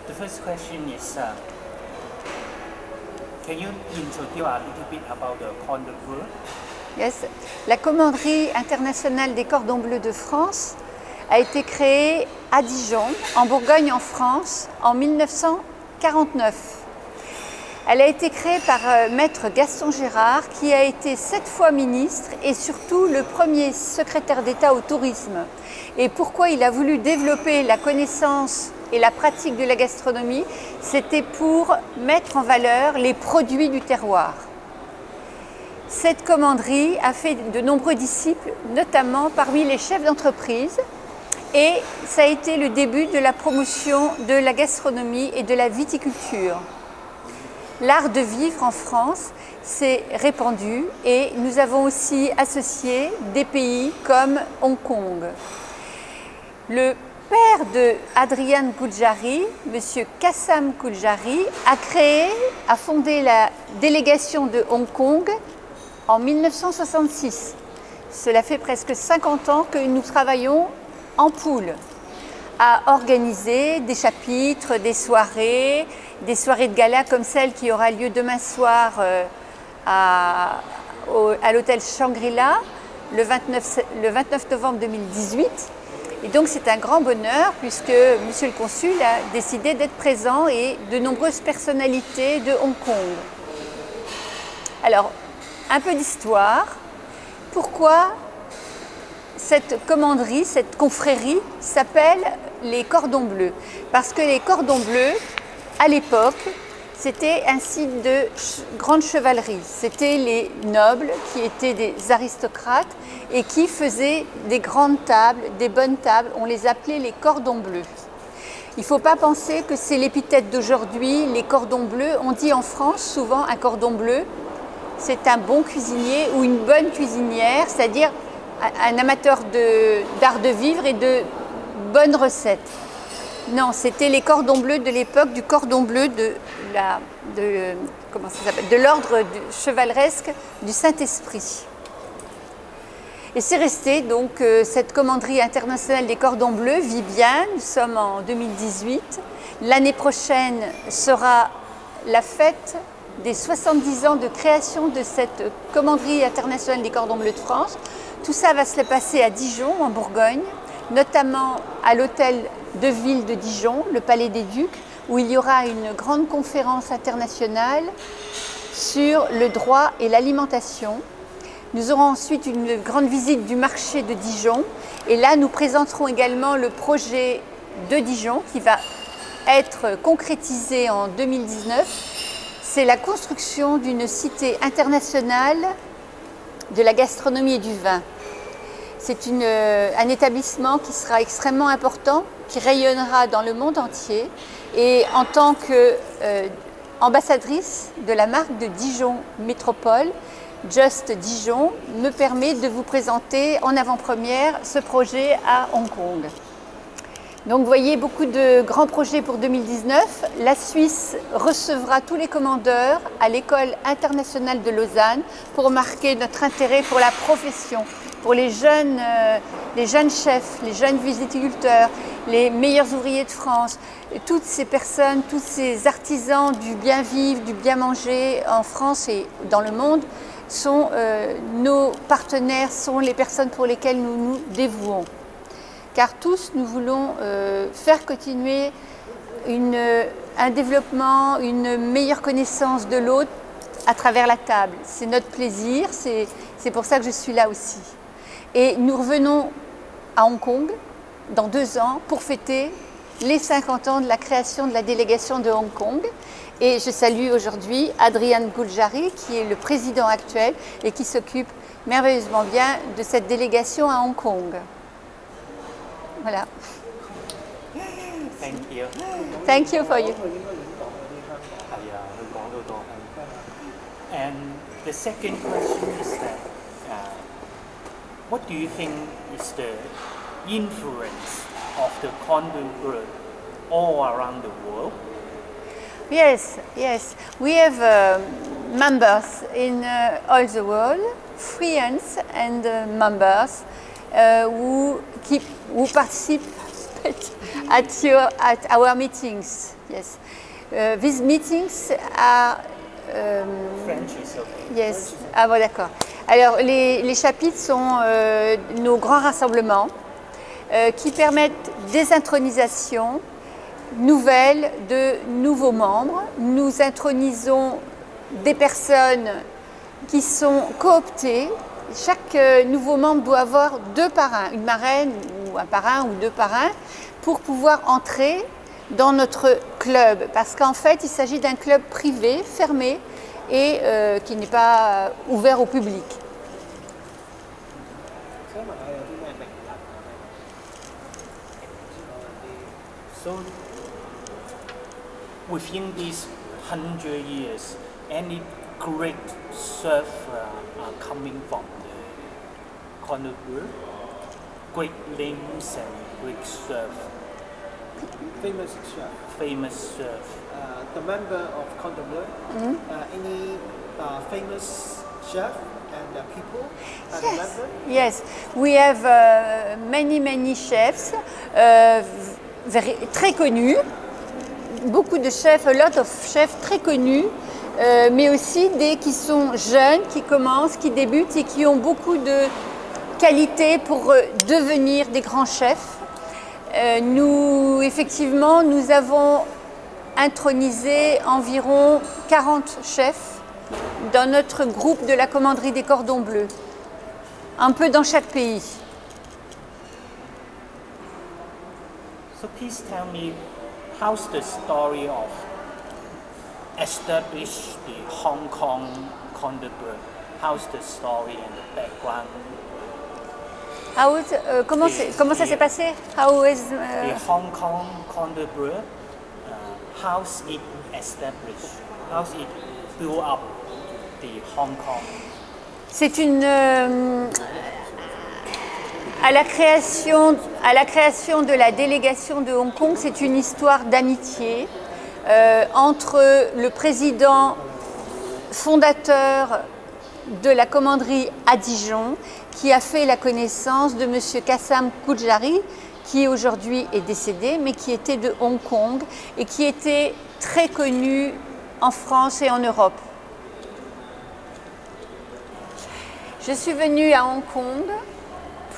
The first question is, can you introduce a little bit about the cordon bleu? Yes. La commanderie internationale des cordons bleus de France a été créée à Dijon, en Bourgogne, en France, en 1949. Elle a été créée par maître Gaston Gérard, qui a été 7 fois ministre et surtout le premier secrétaire d'État au tourisme. Et pourquoi il a voulu développer la connaissance et la pratique de la gastronomie? C'était pour mettre en valeur les produits du terroir. Cette commanderie a fait de nombreux disciples, notamment parmi les chefs d'entreprise, et ça a été le début de la promotion de la gastronomie et de la viticulture. L'art de vivre en France s'est répandu et nous avons aussi associé des pays comme Hong Kong. Le père de Adrian Gouldjari, M. Kassam Gouldjari, a fondé la délégation de Hong Kong en 1966. Cela fait presque 50 ans que nous travaillons en poule à organiser des chapitres, des soirées de gala comme celle qui aura lieu demain soir à l'hôtel Shangri-La le 29 novembre 2018. Et donc c'est un grand bonheur puisque Monsieur le Consul a décidé d'être présent et de nombreuses personnalités de Hong Kong. Alors, un peu d'histoire. Pourquoi cette commanderie, cette confrérie s'appelle les cordons bleus? Parce que les cordons bleus, à l'époque, c'était un signe de grande chevalerie. C'était les nobles qui étaient des aristocrates et qui faisaient des grandes tables, des bonnes tables. On les appelait les cordons bleus. Il ne faut pas penser que c'est l'épithète d'aujourd'hui, les cordons bleus. On dit en France souvent un cordon bleu, c'est un bon cuisinier ou une bonne cuisinière, c'est-à-dire un amateur d'art de vivre et de bonnes recettes. Non, c'était les cordons bleus de l'époque, du cordon bleu de l'ordre chevaleresque du Saint-Esprit. Et c'est resté, donc, cette commanderie internationale des cordons bleus vit bien. Nous sommes en 2018. L'année prochaine sera la fête des 70 ans de création de cette commanderie internationale des cordons bleus de France. Tout ça va se passer à Dijon, en Bourgogne, notamment à l'hôtel de ville de Dijon, le Palais des Ducs, où il y aura une grande conférence internationale sur le droit et l'alimentation. Nous aurons ensuite une grande visite du marché de Dijon et là nous présenterons également le projet de Dijon qui va être concrétisé en 2019. C'est la construction d'une cité internationale de la gastronomie et du vin. C'est un établissement qui sera extrêmement important, qui rayonnera dans le monde entier. Et en tant qu'ambassadrice de la marque de Dijon Métropole, Just Dijon me permet de vous présenter en avant-première ce projet à Hong Kong. Donc vous voyez beaucoup de grands projets pour 2019. La Suisse recevra tous les commandeurs à l'École internationale de Lausanne pour marquer notre intérêt pour la profession, pour les jeunes chefs, les jeunes viticulteurs, les meilleurs ouvriers de France. Et toutes ces personnes, tous ces artisans du bien vivre, du bien manger en France et dans le monde sont nos partenaires, sont les personnes pour lesquelles nous nous dévouons. Car tous, nous voulons faire continuer un développement, une meilleure connaissance de l'autre à travers la table. C'est notre plaisir, c'est pour ça que je suis là aussi. Et nous revenons à Hong Kong dans 2 ans pour fêter les 50 ans de la création de la délégation de Hong Kong. Et je salue aujourd'hui Adrian Gouldjari, qui est le président actuel et qui s'occupe merveilleusement bien de cette délégation à Hong Kong. Voilà. Thank you. Thank you for you. And the second question is that what do you think is the influence of the cordon bleu all around the world? Yes, yes. We have members in all the world, friends and members who participent at our meetings. Yes, these meetings are. French is okay. Yes. Ah bon, d'accord. Alors les chapitres sont nos grands rassemblements qui permettent des intronisations nouvelles de nouveaux membres. Nous intronisons des personnes qui sont cooptées. Chaque nouveau membre doit avoir 2 parrains, une marraine ou un parrain ou 2 parrains pour pouvoir entrer dans notre club. Parce qu'en fait, il s'agit d'un club privé, fermé et qui n'est pas ouvert au public. So, within these 100 years, any great chef are coming from the Cordon Bleu? Great names and great chef. Famous chef. Famous chef. The member of Cordon Bleu. Any famous chef and people as a member? Yes, we have many chefs, très connus, beaucoup de chefs, a lot of chefs très connus, mais aussi des qui sont jeunes, qui commencent, qui débutent et qui ont beaucoup de qualités pour devenir des grands chefs. Effectivement, nous avons intronisé environ 40 chefs dans notre groupe de la commanderie des Cordons Bleus, un peu dans chaque pays. So please tell me, how's the story of establish the Hong Kong Cordon Bleu? How's the story and the background? Comment ça s'est passé? How is, The Hong Kong Cordon Bleu, how's it established? How's it built up the Hong Kong? C'est à la création de la délégation de Hong Kong, c'est une histoire d'amitié entre le président fondateur de la commanderie à Dijon, qui a fait la connaissance de M. Kassam Khoudjari, qui aujourd'hui est décédé, mais qui était de Hong Kong et qui était très connu en France et en Europe. Je suis venue à Hong Kong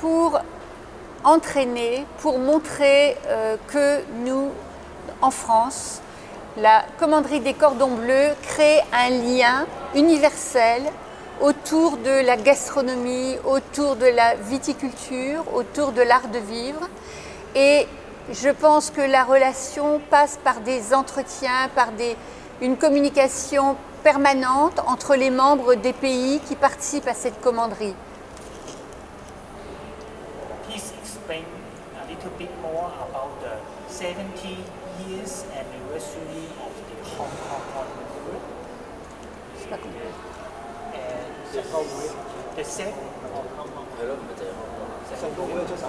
pour entraîner, pour montrer que nous, en France, la commanderie des Cordons Bleus crée un lien universel autour de la gastronomie, autour de la viticulture, autour de l'art de vivre. Et je pense que la relation passe par des entretiens, par une communication permanente entre les membres des pays qui participent à cette commanderie. Please explain a little bit more about the 70 years anniversary of the Hong Kong Cordon Bleu. Je sais pas comment. The set 係咯，唔係就係香港。成個會出十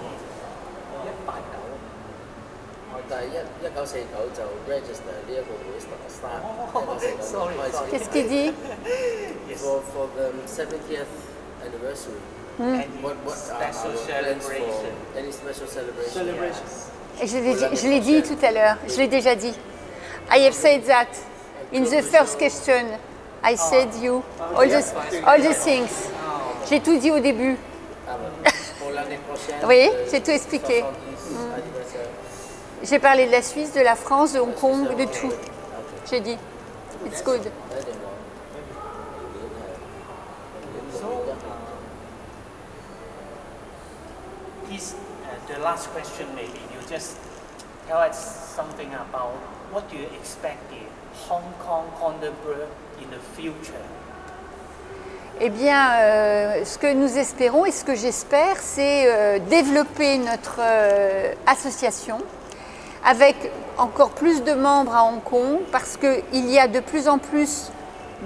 但係1949就 register 呢一個會 start 1949開始。Qu'est-ce qu'il dit? For the 70th anniversary. What special are plans celebration? for any special celebration? Et je l'ai dit tout à l'heure, je l'ai déjà dit. I have said that in the first question. I said you all the things. J'ai tout dit au début. Pour l'année prochaine. Oui, j'ai tout expliqué. 70 anniversaire. J'ai parlé de la Suisse, de la France, de Hong Kong, de tout. J'ai dit. It's good. Please, the last question maybe, you just tell us something about what do you expect the Hong Kong Cordon Bleu in the future? Eh bien, ce que nous espérons et ce que j'espère, c'est développer notre association avec encore plus de membres à Hong Kong parce qu'il y a de plus en plus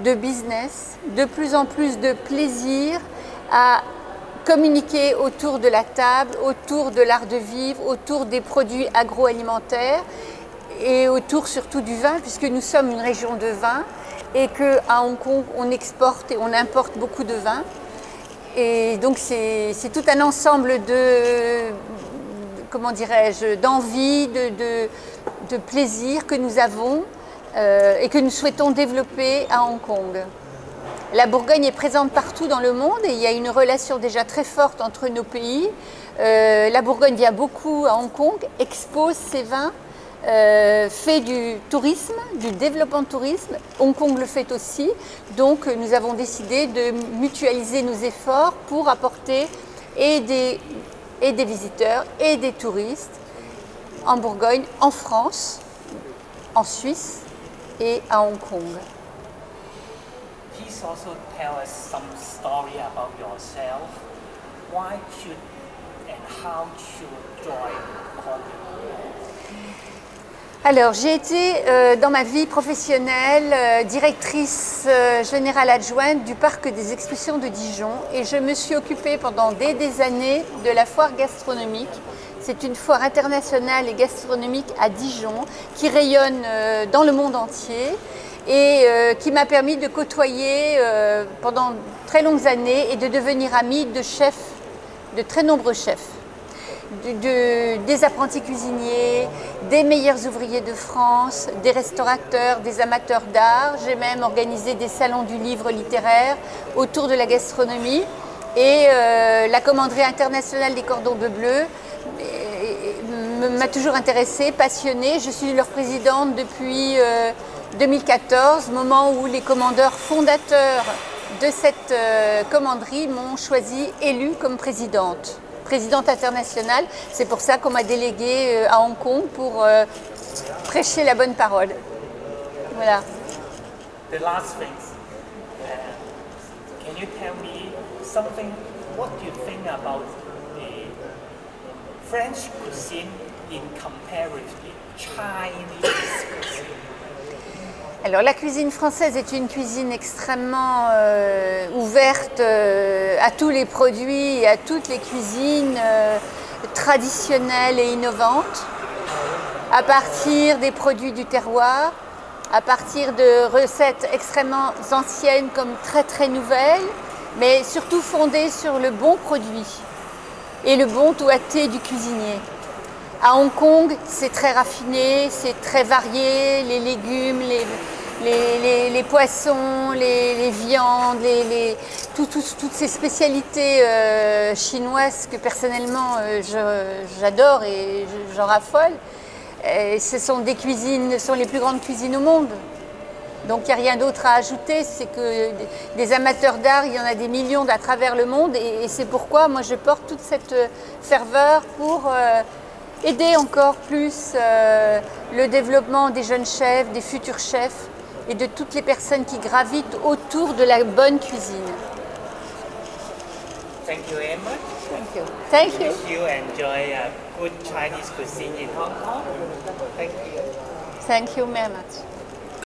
de business, de plus en plus de plaisir à communiquer autour de la table, autour de l'art de vivre, autour des produits agroalimentaires et autour surtout du vin puisque nous sommes une région de vin et qu'à Hong Kong on exporte et on importe beaucoup de vin. Et donc c'est tout un ensemble comment dirais-je, d'envie, de plaisir que nous avons et que nous souhaitons développer à Hong Kong. La Bourgogne est présente partout dans le monde et il y a une relation déjà très forte entre nos pays. La Bourgogne vient beaucoup à Hong Kong, expose ses vins, fait du tourisme, du développement de tourisme. Hong Kong le fait aussi. Donc nous avons décidé de mutualiser nos efforts pour apporter et des visiteurs et des touristes en Bourgogne, en France, en Suisse et à Hong Kong. Please also tell us some story about yourself. Why should and how should join Condé? Alors, j'ai été dans ma vie professionnelle directrice générale adjointe du parc des expositions de Dijon et je me suis occupée pendant des années de la foire gastronomique. C'est une foire internationale et gastronomique à Dijon qui rayonne dans le monde entier et qui m'a permis de côtoyer pendant très longues années et de devenir amie de chefs, de très nombreux chefs. Des apprentis cuisiniers, des meilleurs ouvriers de France, des restaurateurs, des amateurs d'art. J'ai même organisé des salons du livre littéraire autour de la gastronomie. Et la commanderie internationale des cordons bleus m'a toujours intéressée, passionnée. Je suis leur présidente depuis 2014, moment où les commandeurs fondateurs de cette commanderie m'ont choisie, élue comme présidente internationale. C'est pour ça qu'on m'a déléguée à Hong Kong pour prêcher la bonne parole. Voilà. The last thing, can you tell me something, what you think about the French cuisine in comparison with Chinese cuisine? Alors la cuisine française est une cuisine extrêmement ouverte à tous les produits et à toutes les cuisines traditionnelles et innovantes, à partir des produits du terroir, à partir de recettes extrêmement anciennes comme très nouvelles, mais surtout fondées sur le bon produit et le bon doigté du cuisinier. À Hong Kong, c'est très raffiné, c'est très varié, les légumes, les poissons, les viandes, toutes ces spécialités chinoises que personnellement j'adore et j'en raffole. Et ce sont des cuisines, ce sont les plus grandes cuisines au monde. Donc il n'y a rien d'autre à ajouter, c'est que des amateurs d'art, il y en a des millions à travers le monde et c'est pourquoi moi je porte toute cette ferveur pour aider encore plus le développement des jeunes chefs, des futurs chefs et de toutes les personnes qui gravitent autour de la bonne cuisine. Thank you very much. Thank you. Thank you. If you enjoy good Chinese cuisine in Hong Kong, thank you. Thank you very much.